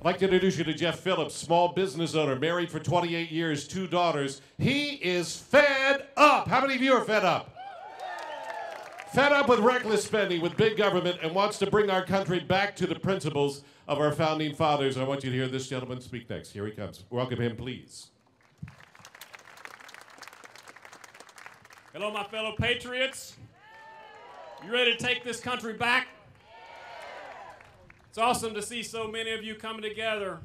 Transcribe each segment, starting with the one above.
I'd like to introduce you to Jeff Phillips, small business owner, married for 28 years, 2 daughters. He is fed up. How many of you are fed up? Fed up with reckless spending, with big government, and wants to bring our country back to the principles of our founding fathers. I want you to hear this gentleman speak next. Here he comes. Welcome him, please. Hello, my fellow patriots. You ready to take this country back? It's awesome to see so many of you coming together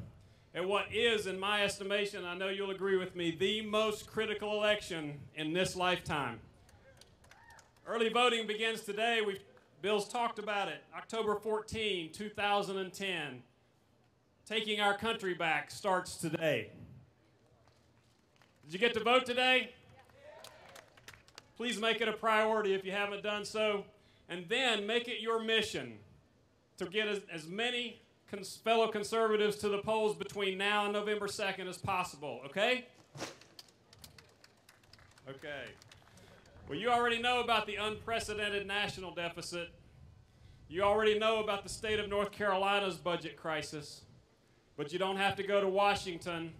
at what is, in my estimation, I know you'll agree with me, the most critical election in this lifetime. Early voting begins today. Bill's talked about it. October 14, 2010. Taking our country back starts today. Did you get to vote today? Please make it a priority if you haven't done so. And then make it your mission to get as many fellow conservatives to the polls between now and November 2nd as possible, okay? Okay. Well, you already know about the unprecedented national deficit. You already know about the state of North Carolina's budget crisis. But you don't have to go to Washington.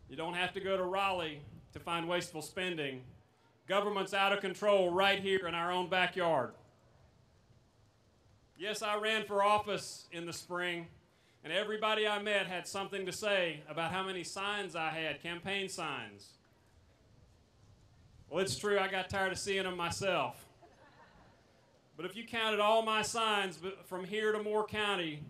You don't have to go to Raleigh to find wasteful spending. Government's out of control right here in our own backyard. Yes, I ran for office in the spring, and everybody I met had something to say about how many signs I had, campaign signs. Well, it's true, I got tired of seeing them myself. But if you counted all my signs from here to Moore County,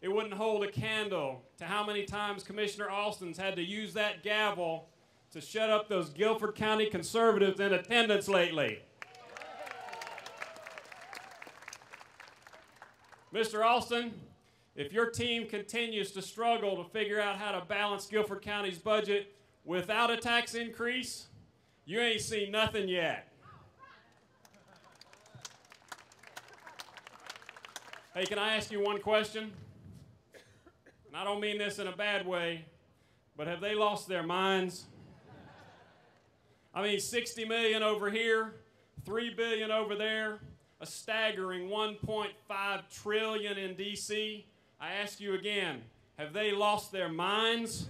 it wouldn't hold a candle to how many times Commissioner Alston's had to use that gavel to shut up those Guilford County conservatives in attendance lately. Mr. Alston, if your team continues to struggle to figure out how to balance Guilford County's budget without a tax increase, you ain't seen nothing yet. Hey, can I ask you one question? And I don't mean this in a bad way, but have they lost their minds? I mean, 60 million over here, 3 billion over there, a staggering 1.5 trillion in D.C. I ask you again, have they lost their minds?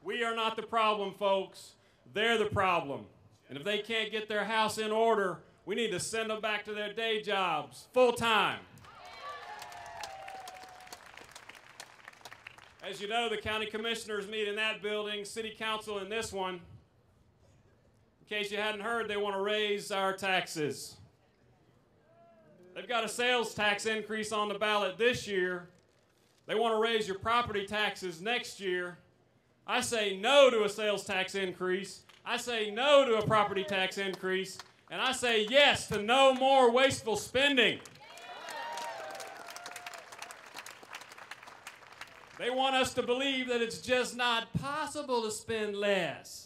We are not the problem, folks. They're the problem. And if they can't get their house in order, we need to send them back to their day jobs, full time. As you know, the county commissioners meet in that building, city council in this one. In case you hadn't heard, they want to raise our taxes. They've got a sales tax increase on the ballot this year. They want to raise your property taxes next year. I say no to a sales tax increase. I say no to a property tax increase. And I say yes to no more wasteful spending. They want us to believe that it's just not possible to spend less.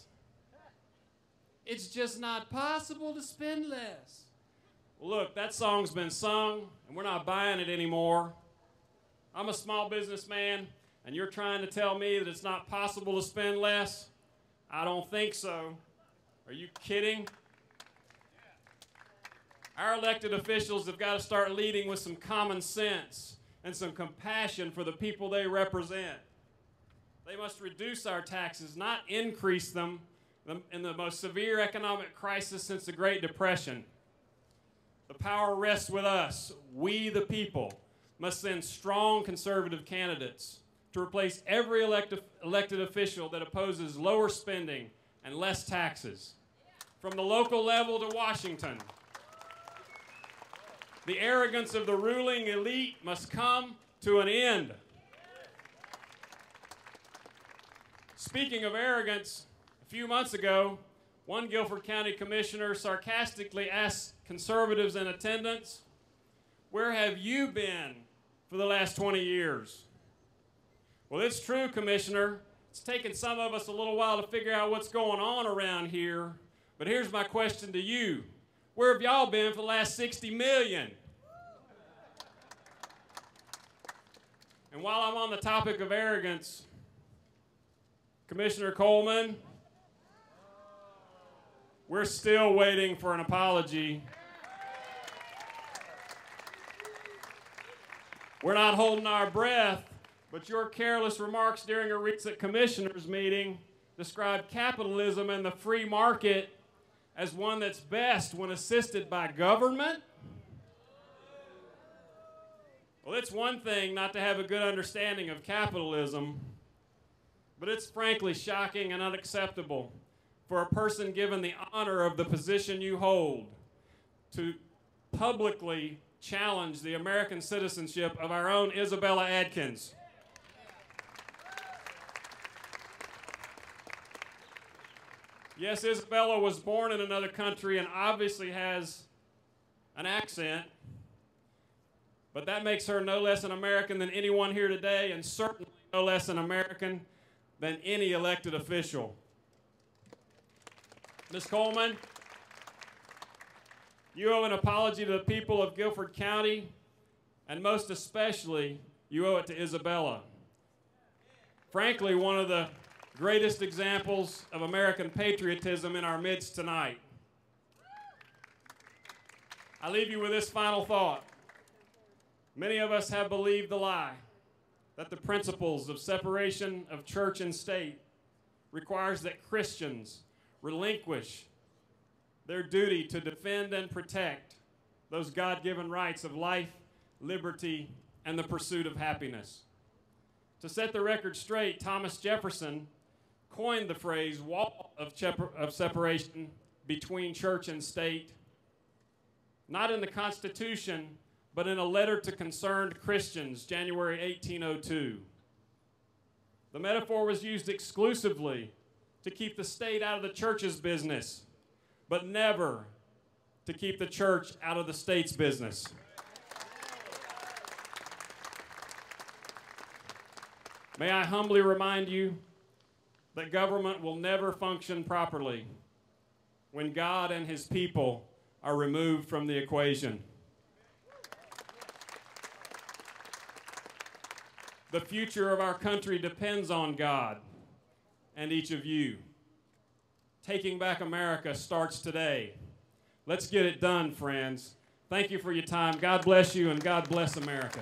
It's just not possible to spend less. Well, look, that song's been sung, and we're not buying it anymore. I'm a small businessman, and you're trying to tell me that it's not possible to spend less? I don't think so. Are you kidding? Our elected officials have got to start leading with some common sense and some compassion for the people they represent. They must reduce our taxes, not increase them in the most severe economic crisis since the Great Depression. The power rests with us. We, the people, must send strong conservative candidates to replace every elected official that opposes lower spending and less taxes. From the local level to Washington, the arrogance of the ruling elite must come to an end. Speaking of arrogance, a few months ago, one Guilford County commissioner sarcastically asked conservatives in attendance, "Where have you been for the last 20 years?" Well, it's true, Commissioner. It's taken some of us a little while to figure out what's going on around here. But here's my question to you. Where have y'all been for the last 60 million? And while I'm on the topic of arrogance, Commissioner Coleman, we're still waiting for an apology. We're not holding our breath But your careless remarks during a recent commissioners meeting described capitalism and the free market as one that's best when assisted by government. Well, it's one thing not to have a good understanding of capitalism, but it's frankly shocking and unacceptable for a person given the honor of the position you hold to publicly challenge the American citizenship of our own Isabella Adkins. Yes, Isabella was born in another country and obviously has an accent, but that makes her no less an American than anyone here today, and certainly no less an American than any elected official. Ms. Coleman, you owe an apology to the people of Guilford County, and most especially, you owe it to Isabella. Frankly, one of the greatest examples of American patriotism in our midst tonight. I leave you with this final thought. Many of us have believed the lie that the principles of separation of church and state requires that Christians relinquish their duty to defend and protect those God-given rights of life, liberty, and the pursuit of happiness. To set the record straight, Thomas Jefferson coined the phrase wall of separation between church and state, not in the Constitution, but in a letter to concerned Christians, January 1802. The metaphor was used exclusively to keep the state out of the church's business, but never to keep the church out of the state's business. May I humbly remind you that government will never function properly when God and his people are removed from the equation. The future of our country depends on God and each of you. Taking back America starts today. Let's get it done, friends. Thank you for your time. God bless you, and God bless America.